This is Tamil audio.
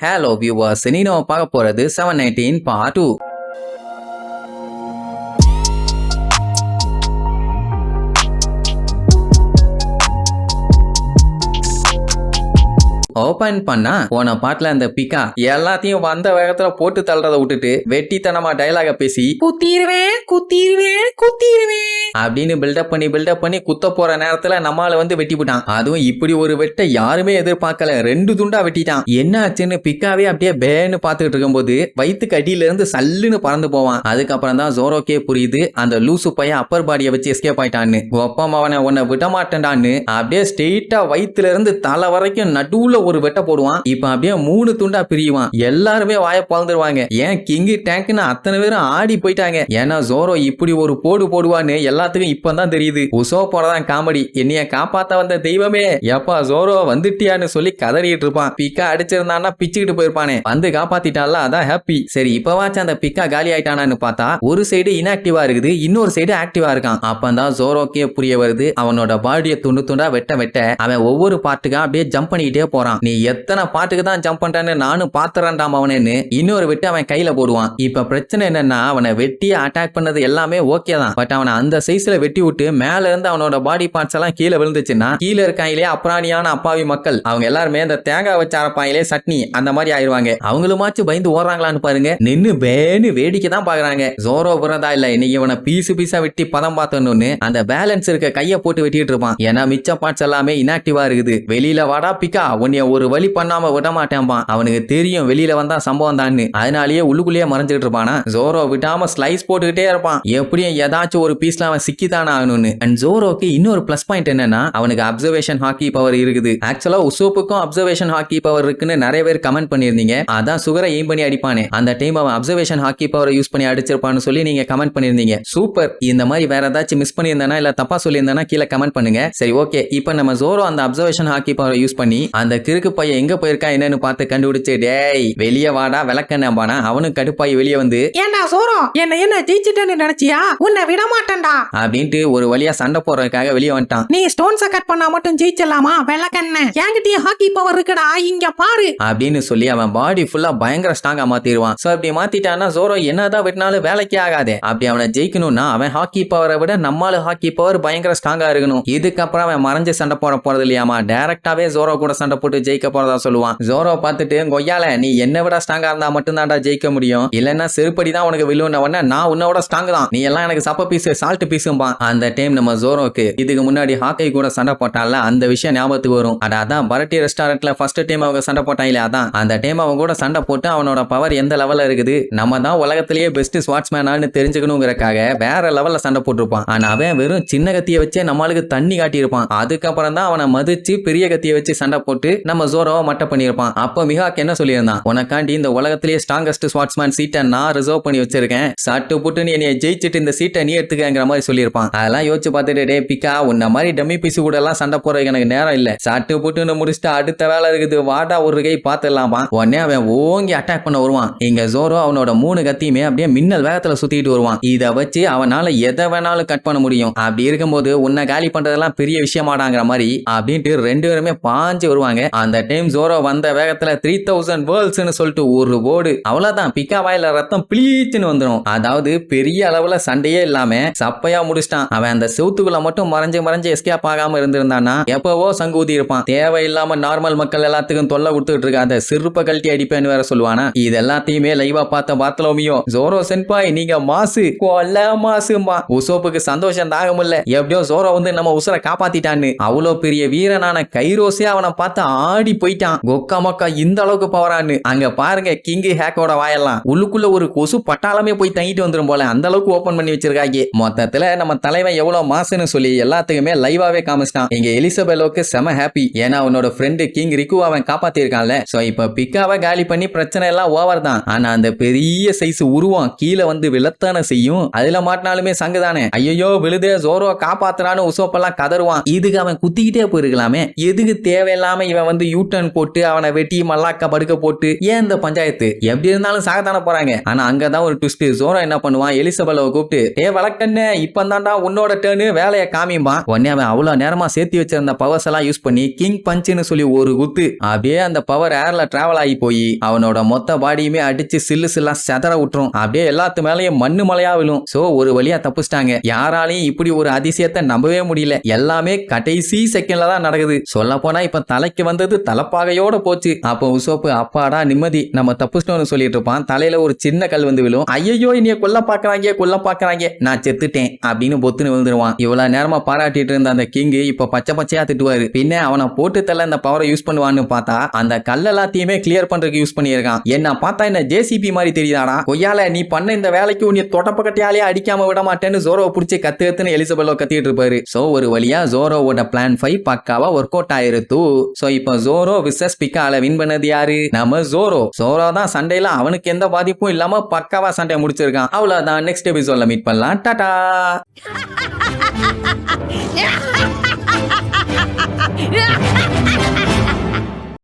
Hello viewers, இன்னைக்கு நம்ம பார்க்க போறது 719 part 2. ஓபன் பண்ணா போன பாட்டுல அந்த பிக்கா எல்லாத்தையும் வந்த வேகத்துல போட்டு தள்ளுறத விட்டுட்டு வெட்டித்தனமா டயலாக பேசி குத்திடுவேன் அப்படின்னு பில்டப் பண்ணி குத்த போற நேரத்துல நம்மால வந்து வெட்டி போட்டான். அதுவும் இப்படி ஒரு வெட்ட யாருமே எதிர்பார்க்கல. 2 துண்டா வெட்டிட்டான். என்ன ஆச்சுன்னு பிக்காவே அப்படியே பேன்னு பாத்துக்கிட்டு இருக்கும்போது வயிற்றுக்கு அடியில இருந்து சல்லுன்னு பறந்து போவான். அதுக்கப்புறம் தான் ஜோரோக்கே புரியுது அந்த லூசு பையன் அப்பர் பாடியை வச்சு எஸ்கேப் ஆயிட்டான்னு. ஒப்பம் அவனை உன்னை விட மாட்டேன்டான்னு அப்படியே ஸ்ட்ரெயிட்டா வயிற்றுல இருந்து தலை வரைக்கும் நடுவுல ஒரு வெட்ட போடுவான். இப்ப அப்படியே 3 துண்டா பிரியுவான். எல்லாருமே வாய பழந்துருவாங்க. ஏன் கிங்கு டேங்க்னு அத்தனை பேரும் ஆடி போயிட்டாங்க. ஏன்னா ஜோரோ இப்படி ஒரு போடுவான்னு எல்லாத்துக்கும் இப்பதான் தெரியுது. உசோ போறதான் காமெடி. என்னைய காப்பாத்த வந்த தெய்வமே எப்பா ஜோரோ வந்துட்டியான்னு சொல்லி கதறிட்டு இருப்பான். பிக்கா அடிச்சிருந்தான்னா பிச்சுக்கிட்டு போயிருப்பானே. வந்து காப்பாத்திட்டால அதான் ஹாப்பி. சரி இப்பவாச்சும் அந்த பிக்கா காலி ஆயிட்டானான்னு பார்த்தா ஒரு சைடு இன்ஆக்டிவா இருக்குது, இன்னொரு சைடு ஆக்டிவா இருக்கான். அப்பதான் ஜோரோக்கே புரிய வருது அவனோட பாடியை துண்டா வெட்ட அவன் ஒவ்வொரு பாட்டுக்கா அப்படியே ஜம்ப் பண்ணிக்கிட்டே போறான். நீ எத்தனை பாட்டுக்கு தான் ஜம்ப் பண்றான்னு நானும் பாத்துறேன்டாம் அவனேன்னு இன்னொரு வெட்டு அவன் கையில போடுவான். இப்ப பிரச்சனை என்னன்னா அவனை வெட்டி அட்டாக் பண்ணது எல்லாமே ஓகே தான். பட் அவனை அந்த சைஸ்ல வெட்டி விட்டு மேல இருந்து அவனோட பாடி பார்ட்ஸ் எல்லாம் கீழே விழுந்துச்சுன்னா கீழே இருக்காங்களே அப்ராணியான அப்பாவி மக்கள் அவங்க எல்லாருமே இந்த தேங்காய் வச்சு அரைப்பாங்களே சட்னி அந்த மாதிரி ஆயிருவாங்க. அவங்களுமாச்சும் பயந்து ஓடுறாங்களான்னு பாருங்க. நின்னு பேன்னு வேடிக்கை தான் பாக்குறாங்க. ஜோரோ புறதா இல்ல இன்னைக்கு இவனை பீஸா வெட்டி பதம் பார்த்தோன்னு அந்த பேலன்ஸ் இருக்க கைய போட்டு வெட்டிட்டு இருப்பான். ஏன்னா மிச்ச பார்ட்ஸ் எல்லாமே இன்ஆக்டிவா இருக்குது. வெளியில வாடா பிக்கா உன்னைய ஒரு வழி பண்ணாம விட மாட்டேன்பான். அவனுக்கு தெரியும் வெளியில வந்தா சம்பவம் தான். அதனாலேயே உள்ளுக்குள்ளேயே மறைஞ்சிட்டு இருப்பானா. ஜோரோ விடாம ஸ்லைஸ் போட்டுக்கிட்டே இருப்பான். எப்படியும் ஏதாச்சும் ஒரு பீஸ்ல அவன் சிக்கித்தானே ஆகணும்னு. அண்ட் ஜோரோக்கு இன்னொரு பிளஸ் பாயிண்ட் என்னன்னா அவனுக்கு அப்சர்வேஷன் ஹாக்கி பவர் இருக்குது. ஆக்சுவலா உசோப்புக்கும் அப்சர்வேஷன் ஹாக்கி பவர் இருக்குன்னு நிறைய பேர் கமெண்ட் பண்ணிருந்தீங்க. அதான் சுகரை எய்ம் பண்ணி அடிப்பானே அந்த டைம் அவன் அப்சர்வேஷன் ஹாக்கி பவர் யூஸ் பண்ணி அடிச்சிருப்பான்னு சொல்லி நீங்க கமெண்ட் பண்ணிருந்தீங்க. சூப்பர். இந்த மாதிரி வேற ஏதாச்சும் மிஸ் பண்ணியிருந்தேனா இல்ல தப்பா சொல்லியிருந்தேனா கீழே கமெண்ட் பண்ணுங்க. சரி ஓகே. இப்போ நம்ம ஜோரோ அந்த அப்சர்வேஷன் ஹாக்கி பவர் யூஸ் பண்ணி அந்த கிறுக்கு பையன் எங்க போயிருக்கா என்னன்னு பார்த்து கண்டுபிடிச்சு டேய் வெளியே வாடா விளக்கண்ணாம்பானா. அவனும் கடுப்பாய் வெளியே வந்து ஏண்டா ஜோரோ என்ன ஜெயிச்சிட்டேன்னு நினைச்சியா? உன்னை விட மாட்டேன்டா அப்படின்ட்டு ஒரு வழியா சண்டை போடுறதுக்காக வெளியே வந்துட்டான். நீ ஸ்டோன்ஸ கட் பண்ணா மட்டும் ஜெயிச்சலாமா விளக்கண்ண? என்கிட்டயே ஹாக்கி பவர் இருக்குடா இங்க பாரு அப்படின்னு சொல்லி அவன் பாடி ஃபுல்லா பயங்கர ஸ்ட்ராங்கா மாத்திடுவான். சோ அப்படி மாத்திட்டான்னா ஜோரோ என்னதான் வெட்டினாலும் வேலைக்கே ஆகாதே. அப்படி அவனை ஜெயிக்கணும்னா அவன் ஹாக்கி பவரை விட நம்மால ஹாக்கி பவர் பயங்கர ஸ்ட்ராங்கா இருக்கணும். இதுக்கப்புறம் அவன் மறைஞ்சு சண்டை போட போறது இல்லையாமா. டைரக்டாவே ஜோரோ கூட சண்டை போட்டு ஜெயிக்க போறதா சொல்லுவான். ஜோரோ பார்த்துட்டு கொய்யால நீ என்னை விட ஸ்ட்ராங்கா இருந்தா மட்டும் தான்டா ஜெயிக்க முடியும். இல்லன்னா செருப்படி தான் உனக்கு விழுவன நான் உன்னோட ஸ்ட்ராங் தான். நீ எல்லாம் எனக்கு சப்ப பீஸ் சால்ட் பீஸும்பா. அந்த டைம் நம்ம ஜோரோக்கு இதுக்கு முன்னாடி ஹாக்கி கூட சண்டை போட்டால அந்த விஷயம் ஞாபகத்துக்கு வரும். அதான் பரட்டி ரெஸ்டாரண்ட்ல ஃபர்ஸ்ட் டைம் அவங்க சண்டை போட்டாங்களே அதான். அந்த டைம் அவங்க கூட சண்டை போட்டு அவனோட பவர் எந்த லெவல்ல இருக்குது நம்ம தான் உலகத்திலேயே பெஸ்ட் ஸ்வாட்ஸ்மேனான்னு தெரிஞ்சுக்கணுங்கிறக்காக வேற லெவல்ல சண்டை போட்டிருப்பான். ஆனா அவன் வெறும் சின்ன கத்தியை வச்சே நம்மளுக்கு தண்ணி காட்டியிருப்பான். அதுக்கப்புறம் தான் அவனை மதிச்சு பெரிய கத்தியை வச்சு சண்டை போட்டு நம்ம ஜோரோவை மட்டை பண்ணியிருப்பான். அப்ப மிகாக் என்ன சொல்லியிருந்தான், உனக்காண்டி இந்த உலகத்திலேயே ஸ்ட்ராங்கஸ்ட் ஸ்வாட்ஸ்மேன் சீட்டை நான் ரிசர்வ் பண்ணி வச்சிருக்கேன். சட்டு புட்டு நீ என்னைய ஜெயிச்சுட்டு இந்த சீட்டை நீ எடுத்துக்கங்கிற மாதிரி சொல்லியிருப்பான். அதெல்லாம் யோசிச்சு பார்த்துட்டு டே பிக்கா உன்ன மாதிரி டம்மி பீஸு கூட எல்லாம் சண்டை போறதுக்கு எனக்கு நேரம் இல்ல. சட்டு புட்டுன்னு முடிச்சுட்டு அடுத்த வேலை இருக்குது வாடா ஒரு கை பார்த்துடலாமா. உடனே அவன் ஓங்கி அட்டாக் பண்ண வருவான். இங்க ஜோரோ அவனோட 3 கத்தியுமே அப்படியே மின்னல் வேகத்துல சுத்திட்டு வருவான். இதை வச்சு அவனால எதை வேணாலும் கட் பண்ண முடியும். அப்படி இருக்கும்போது உன்னை காலி பண்றதெல்லாம் பெரிய விஷயமாடாங்கிற மாதிரி அப்படின்ட்டு 2 பேருமே பாஞ்சு வருவாங்க. அந்த டைம் ஜோரோ வந்த வேகத்துல 3000 வேர்ல்ட்ஸ்னு சொல்லிட்டு ஒரு போர்டு அவ்வளவுதான். பிக்கா வாயில ரத்தம் பிளீச்சுன்னு வந்துடும். அதாவது பெரிய அளவுல சண்டையே இல்லாம சப்பையா முடிச்சிட்டான். அவன் அந்த செவுத்துக்குள்ள மட்டும் மறைஞ்சு எஸ்கேப் ஆகாம இருந்திருந்தானா எப்பவோ சங்கூதி இருப்பான். தேவையில்லாம நார்மல் மக்கள் எல்லாத்துக்கும் தொல்லை கொடுத்துட்டு இருக்காத சிறுப்ப கழட்டி அடிப்பேன்னு வேற சொல்லுவானா. இது எல்லாத்தையுமே லைவா பார்த்த பார்த்தலோமியோ ஜோரோ சென்பாய் நீங்க மாசு கொல்ல மாசுமா. உசோப்புக்கு சந்தோஷம் தாங்க முடியல. எப்படியோ ஜோரோ வந்து நம்ம உசுரை காப்பாத்திட்டான்னு. அவ்வளோ பெரிய வீரனான கைரோஸே அவனை பார்த்து ஆடி போயிட்டான். கொக்கா மக்கா இந்த அளவுக்கு பவரான்னு. அங்க பாருங்க கிங்கு ஹேக்கோட வாயெல்லாம் உள்ளுக்குள்ள ஒரு கொசு பட்டாளமே போய் தங்கிட்டு வந்துரும் போல அந்த அளவுக்கு ஓபன் பண்ணி வச்சிருக்காங்க. மொத்தத்துல நம்ம தலைவன் எவ்வளவு மாசுன்னு சொல்லி எல்லாத்துக்குமே லைவாவே காமிச்சிட்டான். இங்க எலிசபெலோக்கு செம ஹாப்பி. ஏன்னா அவனோட ஃப்ரெண்டு கிங் ரிக்கு அவன் காப்பாத்தி இருக்கான்ல. சோ இப்ப பிக்காவை காலி பண்ணி பிரச்சனை எல்லாம் ஓவர் தான். ஆனா அந்த பெரிய சைஸ் உருவம் கீழே வந்து விழத்தான செய்யும். அதுல மாட்டினாலுமே சங்குதானே. ஐயோ விழுதே ஜோரோ காப்பாத்துறான்னு உசோப்பெல்லாம் கதறுவான். இதுக்கு அவன் குத்திக்கிட்டே போயிருக்கலாமே. எதுக்கு தேவையில்லாம இவன் வந்து யூ டர்ன் போட்டு அவனை வெட்டி மல்லாக்கா படுக்க போட்டு ஏன் இந்த பஞ்சாயத்து எப்படி இருந்தாலும் சாகத்தானே போறாங்க. ஆனா அங்கதான் ஒரு ட்விஸ்ட். ஜோரோ என்ன பண்ணுவான், எலிசபெல்லாவை கூப்பிட்டு வழக்கண்ணே இப்பதான்டா உன்னோட டேர்னு வேலையை காமியுமா. உடனே அவன் அவ்வளவு நேரமா சேர்த்து வச்சிருந்த பவர்ஸ் எல்லாம் யூஸ் பண்ணி கிங் பஞ்சுன்னு சொல்லி ஒரு குத்து அப்படியே அந்த பவர் ஏர்ல டிராவல் ஆகி போய் அவனோட மொத்த பாடியுமே அடிச்சு சில்லா செதற விட்டுரும். அப்படியே எல்லாத்து மேலயும் மண்ணு மலையா விழும். சோ ஒரு வழியா தப்பிச்சிட்டாங்க. யாராலையும் இப்படி ஒரு அதிசயத்தை நம்பவே முடியல. எல்லாமே கடைசி செகண்ட்ல தான் நடக்குது. சொல்ல போனா இப்ப தலைக்கு வந்தது தலைப்பாகையோட போச்சு. அப்போ உசோப்பு அப்பாடா நிம்மதி நம்ம தப்பிச்சிட்டோம்னு சொல்லிட்டு இருப்பான். தலையில ஒரு சின்ன கல் வந்து விழும். ஐயோ இனிய கொல்ல பாக்குறாங்க நான் செத்துட்டேன் அப்படின்னு பொத்துன்னு விழுந்துருவான். இவ்வளவு நேரமா பாராட்டிட்டு இருந்த அந்த கிங் இப்ப பச்சை பச்சையா திட்டுவாரு. பின்ன அவனை போட்டு தள்ள இந்த பவரை யூஸ் பண்ணுவான்னு பார்த்தா அந்த கல் எல்லாத்தையுமே கிளியர் பண்றதுக்கு யூஸ் பண்ணியிருக்கான். என்ன பார்த்தா என்ன ஜேசிபி மாதிரி தெரியுதாடா. கொய்யால நீ பண்ண இந்த வேலைக்கு உன்னை தொடப்பக்கட்டையாலே அடிக்காம விட மாட்டேன்னு ஜோரோவை பிடிச்சி கத்துன்னு எலிசபெல்லோ கத்திட்டு இருப்பாரு. சோ ஒரு வழியா ஜோரோவோட பிளான் 5 பக்காவா ஒர்க் அவுட் ஆயிருத்து. சோ இப்போ ஜோரோ விசஸ் பிக்கால வின் பண்ணது யாரு, நம்ம ஜோரோ. ஜோரோ தான் சண்டையில அவனுக்கு எந்த பாதிப்பும் இல்லாம பக்காவா சண்டை முடிச்சிருக்கான். அவ்வளவுதான். நெக்ஸ்ட் எபிசோட்ல மீட் பண்ணலாம். டாடா. Yeah!